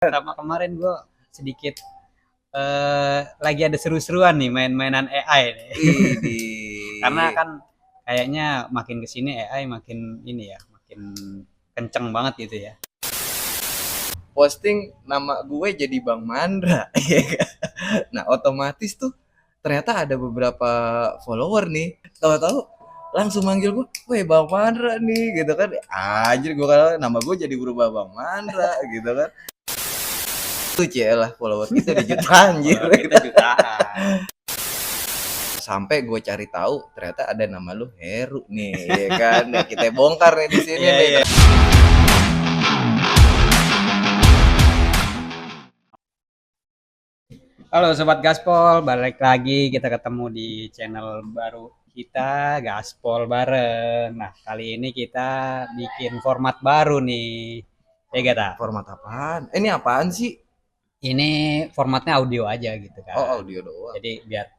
Sama kemarin gue sedikit lagi ada seru-seruan nih main-mainan AI nih. Widih. Karena kan kayaknya makin kesini AI makin ini ya, makin kenceng banget gitu ya. Posting nama gue jadi Bang Mandra. Nah, otomatis tuh ternyata ada beberapa follower nih. Tahu-tahu langsung manggil gue, "Weh, Bang Mandra nih." gitu kan. Anjir, gue kalau nama gue jadi berubah Bang Mandra gitu kan. Tuh lah follower kita di jutaan anjir. Kalau kita jutaan. Sampai gue cari tahu ternyata ada nama lu Heru nih, ya kan. Nah, kita bongkar nih di sini Iya, nih. iya. Halo Sobat Gaspol, balik lagi kita ketemu di channel baru kita, Gaspol bareng. Nah, kali ini kita bikin format baru nih. Ya gak, Ta? Format apaan? Ini apaan sih? Ini formatnya audio aja gitu Oh, kan. audio doang. Jadi biar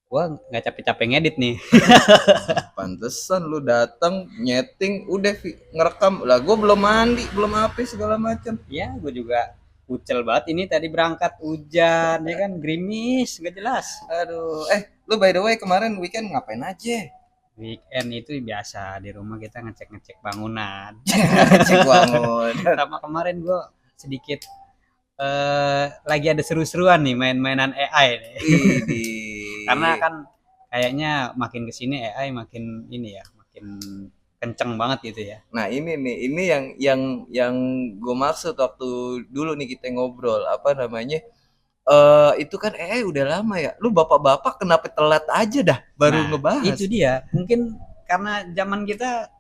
gua nggak capek-capek ngedit nih. Pantesan lu datang nyeting udah ngerekam lah. Gue belum mandi, belum apa segala macam. Ya, gue juga kucel banget ini tadi berangkat hujan, ya kan gerimis, nggak jelas. Aduh, lu by the way kemarin weekend ngapain aja? Weekend itu biasa di rumah kita ngecek-ngecek bangunan. Cek bangun. Sama kemarin gue sedikit lagi ada seru-seruan nih main-mainan AI nih. Widih. Karena kan kayaknya makin kesini AI makin ini ya, makin kenceng banget gitu ya. Nah, ini nih, ini yang gue maksud waktu dulu nih kita ngobrol, apa namanya? Itu kan udah lama ya. Lu bapak-bapak kenapa telat aja dah baru Nah, ngebahas? itu dia. Mungkin karena zaman kita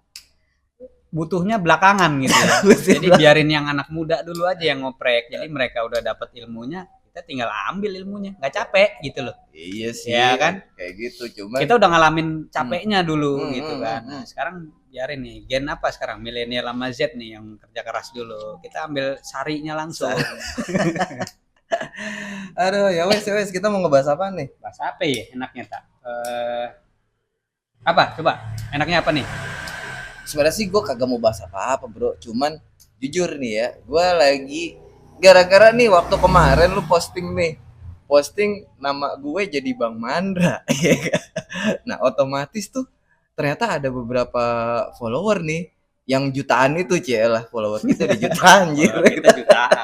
butuhnya belakangan gitu ya. Jadi biarin yang anak muda dulu aja yang ngoprek. Jadi mereka udah dapat ilmunya, kita tinggal ambil ilmunya, nggak capek gitu loh. Iya sih, Ya kan? kayak gitu. Cuman Kita udah ngalamin capeknya dulu gitu kan. hmm. Nah, sekarang biarin nih. Gen apa sekarang? Milenial sama Z nih yang kerja keras dulu. Kita ambil sarinya langsung. Aduh, ya wes kita mau ngebahas apa nih? Bahas apa ya enaknya, Tak? Apa? Coba. Enaknya apa nih? Sebenarnya sih gue kagak mau bahas apa-apa bro, cuman jujur nih ya, gue lagi gara-gara nih waktu kemarin lu posting nama gue jadi Bang Mandra. Nah, otomatis tuh ternyata ada beberapa follower nih yang jutaan itu lah follower kita di jutaan anjir. Kita jutaan.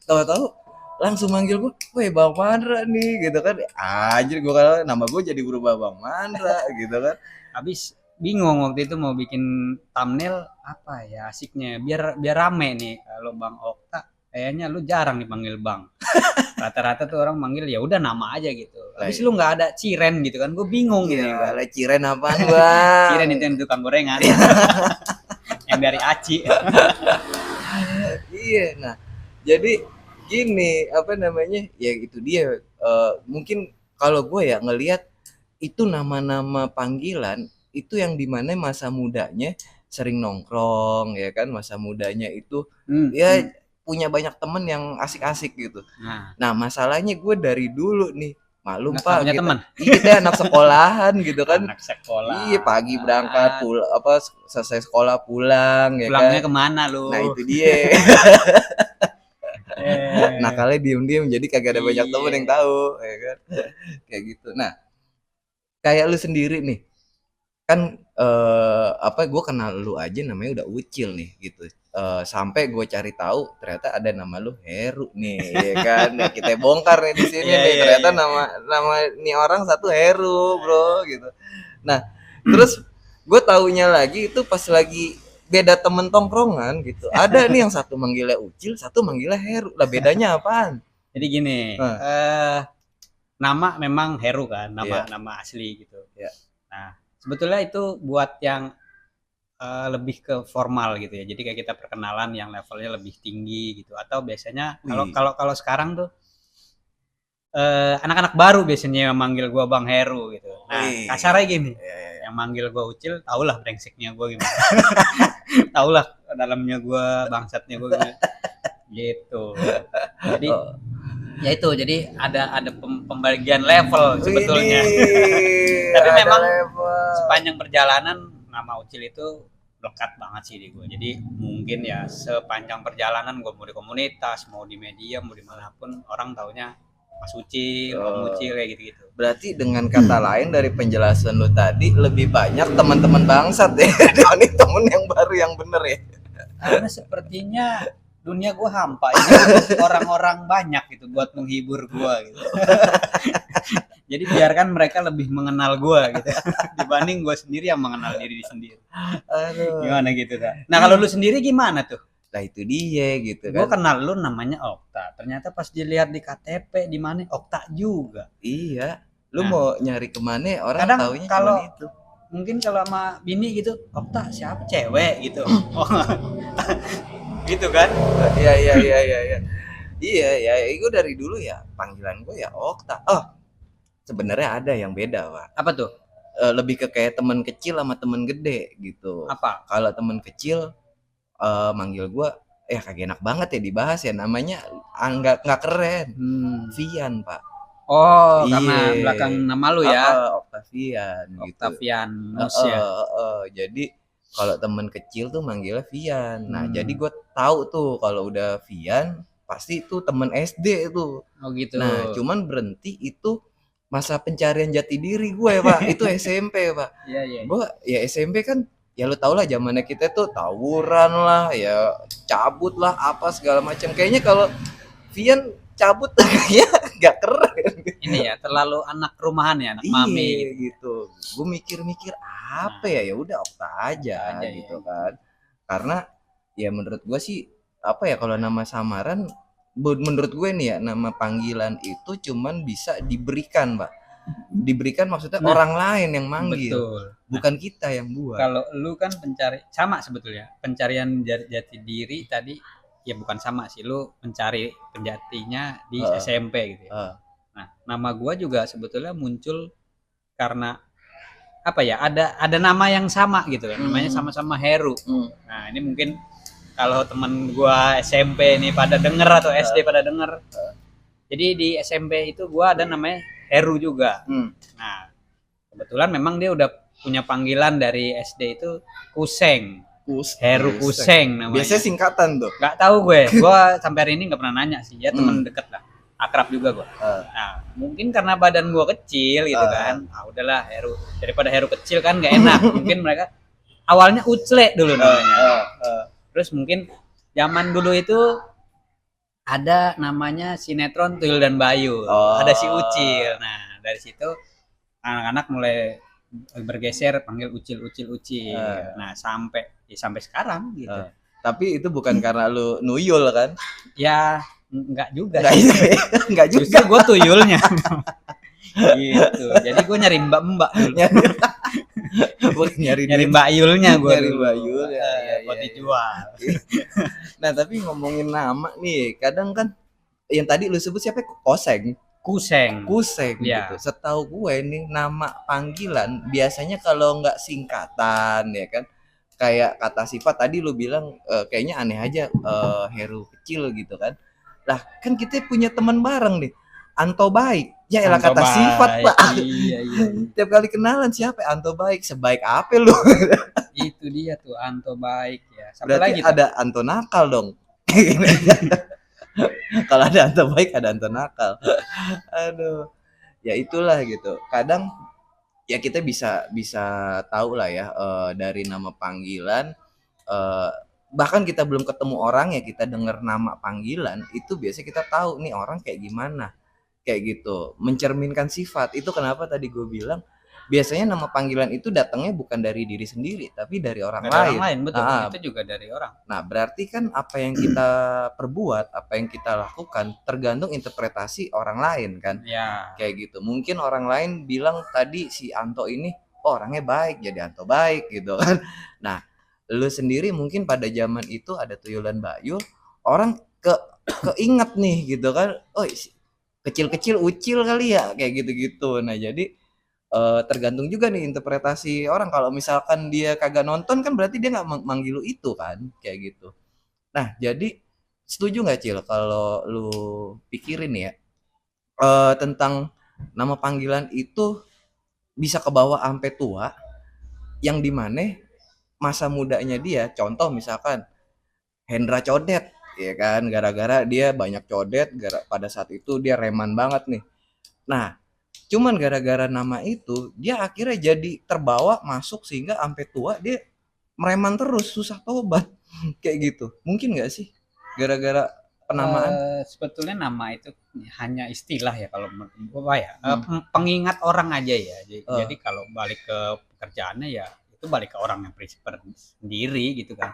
Tahu-tahu langsung manggil gue, "Weh, Bang Mandra nih." gitu kan. Anjir, gue kalau nama gue jadi berubah Bang Mandra gitu kan. Habis bingung waktu itu mau bikin thumbnail apa ya asiknya biar rame nih. Kalau Bang Okta kayaknya lu jarang dipanggil Bang. Rata-rata tuh orang manggil ya udah nama aja gitu. Habis lu nggak ada Ciren gitu kan, gue bingung ini. Gila, Ciren apaan Bang? Ciren itu yang tukang gorengan. Yang dari Aci. Iya, nah jadi gini, apa namanya, ya itu dia, mungkin kalau gue ya ngelihat itu nama-nama panggilan itu yang dimana masa mudanya sering nongkrong ya kan, masa mudanya itu ya punya banyak temen yang asik-asik gitu. Nah, masalahnya gue dari dulu nih maklum nggak Pak, punya teman. kita anak sekolahan gitu kan. Anak sekolah. Iya, pagi berangkat selesai sekolah pulang ya Pulangnya kan. kemana lu? Nah, itu dia. Nakalnya diem-diem jadi kagak ada banyak temen yang tahu ya kan. Kayak gitu. Nah, kayak lu sendiri nih kan gue kenal lu aja namanya udah Ucil nih gitu. Sampai gue cari tahu ternyata ada nama lu Heru nih ya kan. Nah, kita bongkar nih di sini nih ternyata nama nih orang satu Heru bro gitu. Nah, terus gue taunya lagi itu pas lagi beda temen tongkrongan gitu. Ada nih yang satu manggilnya Ucil, satu manggilnya Heru. Lah bedanya apaan? Jadi gini, nama memang Heru kan, nama asli gitu. Yeah. Nah, sebetulnya itu buat yang lebih ke formal gitu ya. Jadi kayak kita perkenalan yang levelnya lebih tinggi gitu. Atau biasanya kalau sekarang tuh anak-anak baru biasanya yang manggil gua Bang Heru gitu. Nah, kasarnya gini. Yang manggil gua Ucil, tahulah brengseknya gua gimana. Tahulah dalamnya gua, bangsatnya gua gimana. Gitu. Jadi ya itu, jadi ada pembagian level sebetulnya. Tapi memang sepanjang perjalanan nama Ucil itu lekat banget sih di gue. Jadi mungkin ya sepanjang perjalanan gue mau di komunitas, mau di media, mau dimanapun orang taunya Mas Ucil, Om Ucil kayak gitu-gitu. Berarti dengan kata lain dari penjelasan lu tadi lebih banyak teman-teman bangsat ya dibanding temen yang baru yang bener ya. Karena sepertinya dunia gue hampa, jadi orang-orang banyak gitu buat menghibur gue gitu. Jadi biarkan mereka lebih mengenal gue gitu dibanding gue sendiri yang mengenal diri sendiri. Aduh. Gimana gitu kan? Nah kalau lu sendiri gimana tuh? Nah itu dia gitu Gue kan. kenal lu namanya Okta. Ternyata pas dilihat di KTP di mana Okta juga. Iya. Lu Nah, mau nyari kemana orang kadang taunya kalau cuma itu. mungkin kalau sama bini gitu, Okta siapa cewek gitu. Oh, gitu kan? Iya iya iya iya iya. Iya ya, itu dari dulu ya panggilan gue ya Okta. Oh, sebenarnya ada yang beda, Pak. Apa tuh? Lebih ke kayak teman kecil sama teman gede gitu. Apa? Kalau teman kecil manggil gue ya kagak enak banget ya dibahas ya, namanya nggak keren. Vian, Pak. Oh, karena Iya. belakang nama lu ya. Octavian gitu. Octavianus ya. Jadi kalau teman kecil tuh manggilnya Vian. Nah, jadi Hmm. gue tahu tuh kalau udah Vian pasti itu temen SD tuh. Oh gitu. Nah, cuman berhenti itu masa pencarian jati diri gue, Pak. Itu SMP, Pak. Iya iya. Gue ya SMP kan ya lu tau lah zamannya kita tuh tawuran lah, ya cabut lah apa segala macam. Kayaknya kalau Vian cabut kayaknya nggak keren. Ini ya terlalu anak rumahan ya, anak mami. Iya gitu. Gue mikir-mikir apa ya, ya udah Okta aja Aja, gitu ya. kan. Karena ya menurut gue sih apa ya, kalau nama samaran menurut gue nih ya, nama panggilan itu cuman bisa diberikan, Pak. Diberikan maksudnya Nah, orang lain yang manggil, Betul. bukan kita yang buat. Kalau lu kan pencari sama sebetulnya. Pencarian jati diri tadi ya bukan sama sih, lu mencari penjatinya di SMP gitu ya. Nah, nama gua juga sebetulnya muncul karena apa ya? Ada nama yang sama gitu kan. Namanya sama-sama Heru. Nah, ini mungkin kalau teman gua SMP ini pada denger atau SD pada denger. Jadi di SMP itu gua ada namanya Heru juga. Nah, kebetulan memang dia udah punya panggilan dari SD itu Kuseng. Heru Kuseng namanya. Biasanya singkatan tuh. Gak tahu gue sampai hari ini nggak pernah nanya sih. Ya teman deket lah, akrab juga gue. Nah, mungkin karena badan gue kecil gitu kan. Ah udahlah Heru, daripada Heru kecil kan nggak enak. Mungkin mereka awalnya Ucle dulu namanya. Terus mungkin zaman dulu itu ada namanya sinetron Tuyul dan Bayu. Ada si Ucil. Nah dari situ anak-anak mulai bergeser panggil Ucil. Nah sampai sekarang gitu. Tapi itu bukan karena lu nuyul kan? Ya enggak juga. Enggak juga. Justru gue tuyulnya. Gitu. Jadi gue nyari mbak dulu. nyari mbak Yulnya gue. Nyari mbak Yul buat dijual. Nah tapi ngomongin nama nih, kadang kan yang tadi lu sebut siapa? Kuseng Ya. gitu. Setahu gue nih nama panggilan biasanya kalau nggak singkatan ya kan, kayak kata sifat tadi lu bilang kayaknya aneh aja, Heru kecil gitu kan. Lah kan kita punya teman bareng nih, Anto Baik. Ya elah kata sifat, Pak. Iya. Tiap kali kenalan siapa? Anto Baik. Sebaik apa lu? Itu dia tuh Anto Baik ya. Sampai berarti lagi ada tuh Anto nakal dong. Kalau ada Anto Baik ada Anto nakal. Aduh. Ya itulah gitu. Kadang ya kita bisa tahu lah ya dari nama panggilan, bahkan kita belum ketemu orang ya, kita dengar nama panggilan itu biasanya kita tahu nih orang kayak gimana, kayak gitu, mencerminkan sifat. Itu kenapa tadi gue bilang biasanya nama panggilan itu datangnya bukan dari diri sendiri tapi dari orang lain. Betul. Itu juga dari orang. Nah berarti kan apa yang kita perbuat, apa yang kita lakukan tergantung interpretasi orang lain kan. Ya. Kayak gitu. Mungkin orang lain bilang tadi si Anto ini orangnya baik, jadi Anto Baik gitu kan. Nah lu sendiri mungkin pada zaman itu ada tuyulan Bayu, orang keinget nih gitu kan, oh kecil-kecil Ucil kali ya, kayak gitu-gitu. Nah jadi tergantung juga nih interpretasi orang. Kalau misalkan dia kagak nonton kan berarti dia nggak manggil lu itu kan, kayak gitu. Nah jadi setuju nggak Cil kalau lu pikirin ya tentang nama panggilan itu bisa ke bawah sampai tua, yang dimana masa mudanya dia, contoh misalkan Hendra Codet, ya kan, gara-gara dia banyak codet, pada saat itu dia reman banget nih. Nah, cuman gara-gara nama itu dia akhirnya jadi terbawa masuk sehingga sampai tua dia mereman terus, susah tobat. Kayak gitu. Mungkin nggak sih gara-gara penamaan? Sebetulnya nama itu hanya istilah ya kalau menurut gua ya, pengingat orang aja ya. Jadi kalau balik ke pekerjaannya ya itu balik ke orang yang sendiri gitu kan.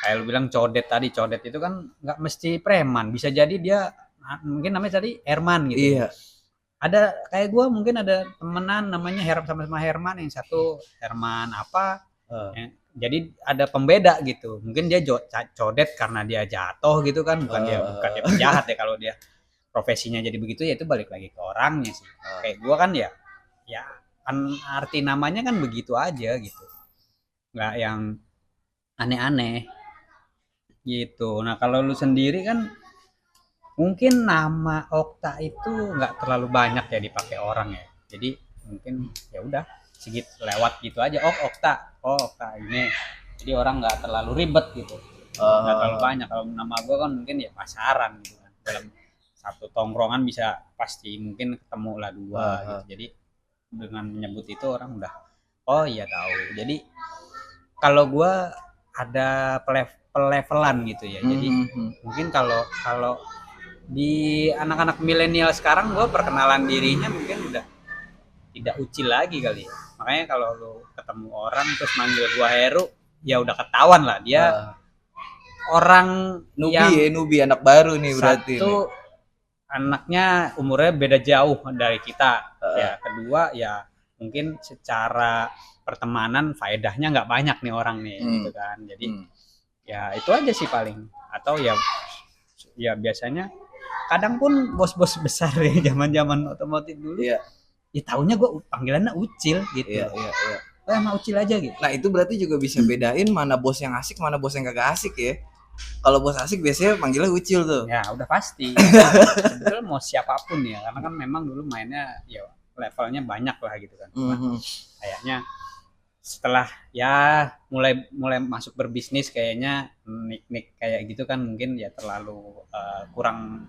Kayak lu bilang codet tadi, codet itu kan nggak mesti preman, bisa jadi dia mungkin namanya tadi Herman gitu. Iya. Ada kayak gua mungkin ada temenan namanya sama-sama Herman, yang satu Herman apa, jadi ada pembeda gitu. Mungkin dia codet karena dia jatuh gitu kan, bukan dia penjahat ya. Kalau dia profesinya jadi begitu ya itu balik lagi ke orangnya sih. Kayak gua kan ya kan arti namanya kan begitu aja gitu. Nggak yang aneh-aneh gitu. Nah, kalau lu sendiri kan mungkin nama Okta itu nggak terlalu banyak ya dipakai orang ya. Jadi mungkin ya udah sedikit lewat gitu aja. Oh Okta ini. Jadi orang nggak terlalu ribet gitu. Nggak terlalu banyak. Kalau nama gue kan mungkin ya pasaran gitu kan. Dalam satu tongkrongan bisa pasti mungkin ketemu lah dua gitu. Jadi dengan menyebut itu orang udah oh iya tahu. Jadi kalau gue ada pelevelan gitu ya. Jadi mungkin kalau di anak-anak milenial sekarang gue perkenalan dirinya mungkin udah tidak ucil lagi kali ya. Makanya kalau lu ketemu orang terus manggil gua Heru, ya udah ketahuan lah dia orang nubi anak baru nih berarti. Satu, anaknya umurnya beda jauh dari kita. Ya kedua ya mungkin secara pertemanan faedahnya nggak banyak nih orang nih gitu kan. Jadi ya itu aja sih paling. Atau ya biasanya kadang pun bos-bos besar ya zaman-zaman otomotif dulu. Ya taunya gue panggilannya Ucil gitu. Iya. Sama Ucil aja gitu. Nah, itu berarti juga bisa bedain mana bos yang asik, mana bos yang kagak asik ya. Kalau bos asik biasanya panggilnya Ucil tuh. Ya, udah pasti. Sebetulnya mau siapapun ya, karena kan memang dulu mainnya ya levelnya banyak lah gitu kan. Kayaknya setelah ya mulai masuk berbisnis kayaknya nik kayak gitu kan mungkin ya terlalu kurang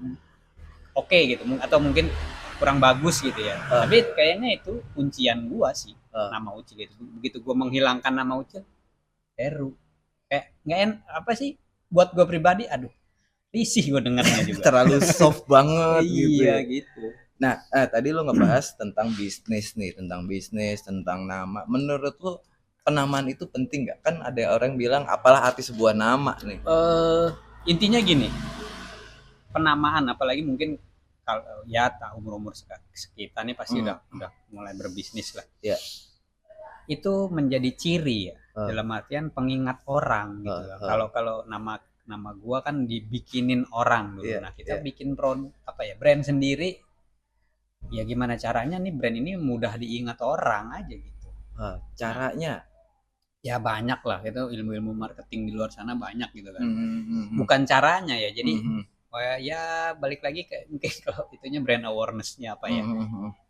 oke gitu, atau mungkin kurang bagus gitu ya. Tapi kayaknya itu kuncian gua sih, nama Ucil itu. Begitu gua menghilangkan nama Ucil, Heru. Kayak nggak apa sih? Buat gua pribadi, aduh, risih gua dengarnya juga. Terlalu soft banget gitu. Iya gitu. Nah, tadi lo ngebahas tentang bisnis nih, tentang nama. Menurut lo penamaan itu penting nggak? Kan ada orang bilang apalah arti sebuah nama nih. Intinya gini, penamaan apalagi mungkin kalau ya umur sekitar nih pasti udah mulai berbisnis lah. Ya. Itu menjadi ciri ya, dalam artian pengingat orang gitu. Kalau nama gua kan dibikinin orang dulu. Nah, kita bikin brand sendiri. Ya gimana caranya nih brand ini mudah diingat orang aja gitu. Caranya ya banyak lah, itu ilmu-ilmu marketing di luar sana banyak gitu kan. Bukan caranya ya. Jadi ya balik lagi ke mungkin kalau itunya brand awareness-nya apa ya.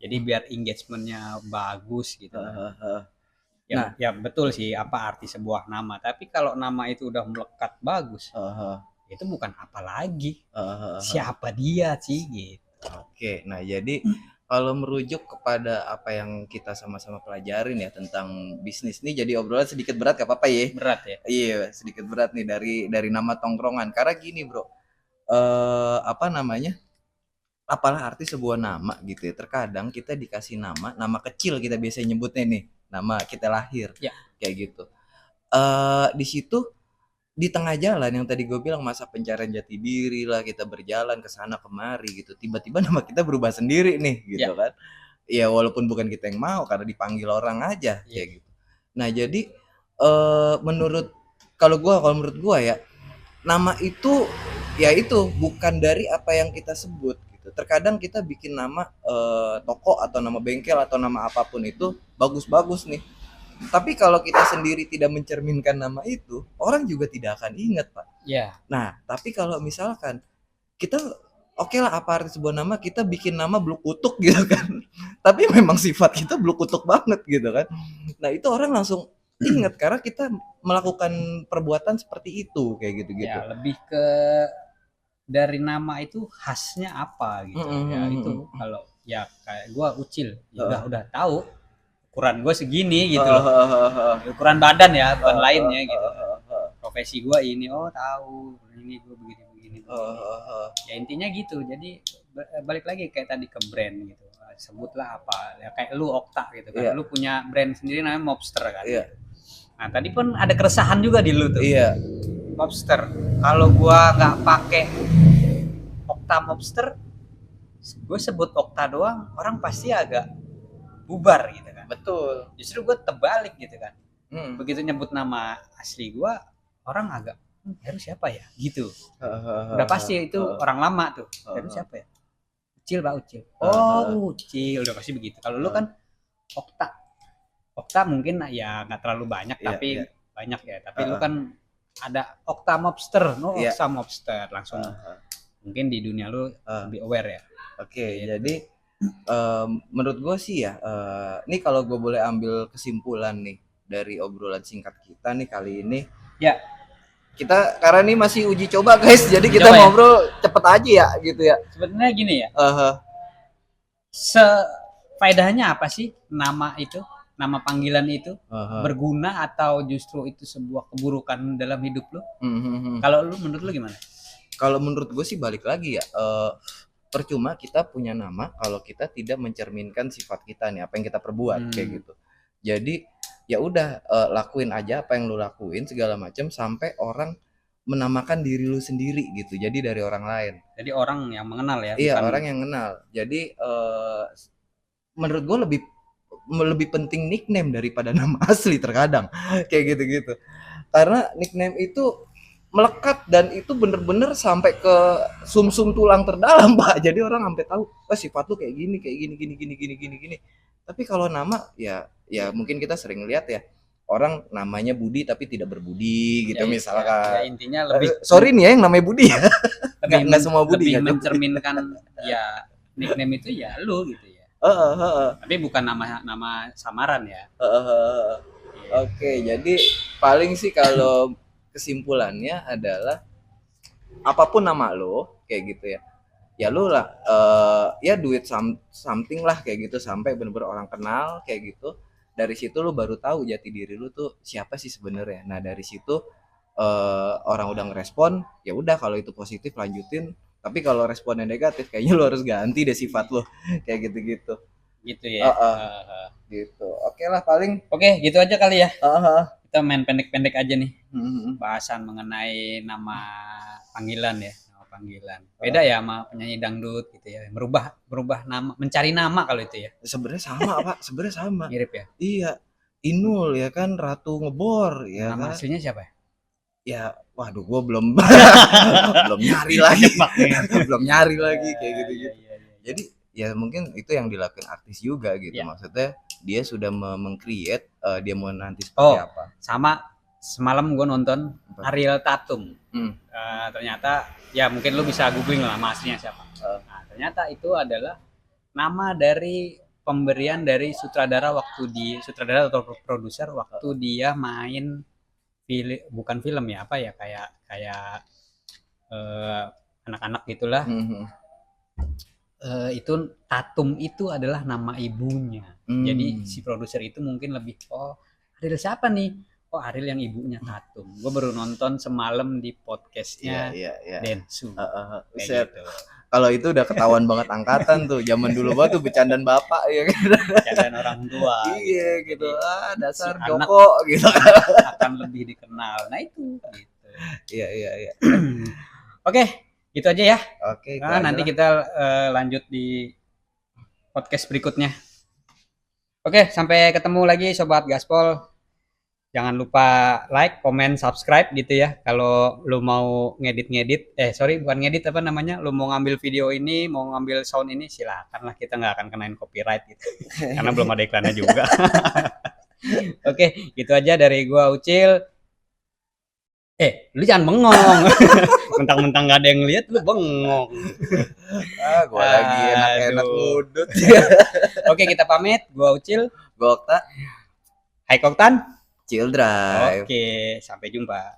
Jadi biar engagement-nya bagus gitu. Ya betul sih apa arti sebuah nama, tapi kalau nama itu udah melekat bagus, itu bukan apa lagi. Siapa dia sih gitu. Oke, nah jadi kalau merujuk kepada apa yang kita sama-sama pelajarin ya tentang bisnis nih, jadi obrolan sedikit berat gak apa-apa ya? Berat ya? Iya, sedikit berat nih dari nama tongkrongan. Karena gini bro, apalah arti sebuah nama gitu ya. Terkadang kita dikasih nama kecil kita biasanya nyebutnya nih, nama kita lahir, kayak gitu. Di situ di tengah jalan yang tadi gue bilang masa pencarian jati diri lah, kita berjalan ke sana kemari gitu, tiba-tiba nama kita berubah sendiri nih gitu kan. Ya walaupun bukan kita yang mau, karena dipanggil orang aja kayak gitu. Nah jadi menurut gue ya, nama itu ya itu bukan dari apa yang kita sebut gitu. Terkadang kita bikin nama toko atau nama bengkel atau nama apapun itu bagus-bagus nih, tapi kalau kita sendiri tidak mencerminkan nama itu, orang juga tidak akan ingat, Pak. Nah, tapi kalau misalkan kita oke lah apa arti sebuah nama, kita bikin nama Blue Kutuk gitu kan. Tapi memang sifat kita Blue Kutuk banget gitu kan. Nah, itu orang langsung ingat karena kita melakukan perbuatan seperti itu kayak gitu-gitu. Ya lebih ke dari nama itu khasnya apa gitu. Ya itu kalau ya kayak gua Ucil, ya udah tahu ukuran gua segini gitu loh. Ukuran badan ya, bukan lainnya gitu. Profesi gua ini, oh tahu ini gua begini. Ya intinya gitu. Jadi balik lagi kayak tadi ke brand gitu. Sebutlah apa ya, kayak lu Okta gitu kan. Lu punya brand sendiri namanya Mobster kan. Nah tadi pun ada keresahan juga di lu tuh. Mobster. Kalau gua nggak pakai Okta Mobster, gue sebut Okta doang, orang pasti agak bubar gitu kan. Betul. Justru gue terbalik gitu kan. Begitu nyebut nama asli gue, orang agak Heru siapa ya gitu. Udah pasti itu orang lama tuh. Heru siapa ya? Ucil Pak Ucil. Oh Ucil, udah pasti begitu. Kalau lu kan Okta mungkin ya nggak terlalu banyak tapi banyak ya. Tapi lu kan ada Okta Mobster, Okta Mobster langsung. Mungkin di dunia lu lebih aware ya. Oke, jadi menurut gue sih ya, nih kalau gue boleh ambil kesimpulan nih dari obrolan singkat kita nih kali ini. Ya. Kita karena ini masih uji coba guys, jadi kita ngobrol cepet aja ya gitu ya. Sebenarnya gini ya. Faedahnya apa sih nama itu? Nama panggilan itu berguna atau justru itu sebuah keburukan dalam hidup lu? Kalau lu menurut lu gimana? Kalau menurut gue sih balik lagi ya, percuma kita punya nama kalau kita tidak mencerminkan sifat kita nih, apa yang kita perbuat kayak gitu. Jadi ya udah lakuin aja apa yang lu lakuin segala macam sampai orang menamakan diri lu sendiri gitu. Jadi dari orang lain. Jadi orang yang mengenal ya. Iya, orang yang kenal. Jadi menurut gue lebih penting nickname daripada nama asli terkadang kayak gitu-gitu. Karena nickname itu melekat dan itu bener-bener sampai ke sumsum tulang terdalam, Pak. Jadi orang sampai tahu, sifat lu kayak gini. Tapi kalau nama ya mungkin kita sering lihat ya, orang namanya Budi tapi tidak berbudi gitu ya, misalkan. Ya, intinya lebih sorry nih ya yang namanya Budi ya. Enggak semua Budi lebih mencerminkan ya nickname itu ya lu gitu ya. Tapi bukan nama samaran ya. Oke, jadi paling sih kalau kesimpulannya adalah apapun nama lo kayak gitu ya, ya lo lah ya do it something lah kayak gitu sampai bener-bener orang kenal kayak gitu. Dari situ lo baru tahu jati diri lo tuh siapa sih sebenarnya. Nah dari situ orang udah ngerespon, ya udah kalau itu positif lanjutin. Tapi kalau responnya negatif kayaknya lo harus ganti deh sifat lo kayak gitu-gitu. Gitu ya. Gitu. Oke lah paling. Oke, gitu aja kali ya. Kita main pendek-pendek aja nih. Bahasan mengenai nama panggilan ya, nama panggilan. Beda ya sama penyanyi dangdut gitu ya. Berubah nama, mencari nama kalau itu ya. Sebenarnya sama, Pak. Sebenarnya sama. Mirip ya? Iya. Inul ya kan, Ratu Ngebor ya. Nama kan? aslinya siapa ya? Ya, waduh gua belum nyari lagi. Belum nyari lagi kayak gitu-gitu. Jadi ya mungkin itu yang dilakukan artis juga gitu. Maksudnya dia sudah meng-create dia mau nanti seperti apa. Sama semalam gue nonton Ariel Tatum. Ternyata ya mungkin lu bisa googling lah nama aslinya siapa. Nah, ternyata itu adalah nama dari pemberian dari sutradara atau produser waktu dia main bukan film ya, apa ya, kayak anak-anak gitulah. Itu Tatum itu adalah nama ibunya. Jadi si produser itu mungkin lebih Ariel siapa nih? Ariel yang ibunya Tatum. Gue baru nonton semalam di podcastnya Densu. Gitu. Kalau itu udah ketahuan banget angkatan tuh. Zaman dulu banget tuh bercandaan bapak ya kan. Bercandaan orang tua. Iya gitu. Dasar si Joko gitu. Akan lebih dikenal. Nah itu gitu. Iya. Oke. Gitu aja ya. Oke. Nah, nanti kita lanjut di podcast berikutnya. Oke, sampai ketemu lagi Sobat Gaspol. Jangan lupa like, comment, subscribe gitu ya. Kalau lu mau ngedit, bukan ngedit apa namanya, lu mau ngambil video ini, mau ngambil sound ini, silakan lah, kita nggak akan kenain copyright gitu. Karena belum ada iklannya juga. Oke, gitu aja dari gua Ucil. Lu jangan bengong. Mentang-mentang gak ada yang lihat lu bengong. Gua lagi enak-enak ngudut. Oke, kita pamit. Gua Ucil, gua Okta. Hai Koktan. Chill Drive. Oke, sampai jumpa.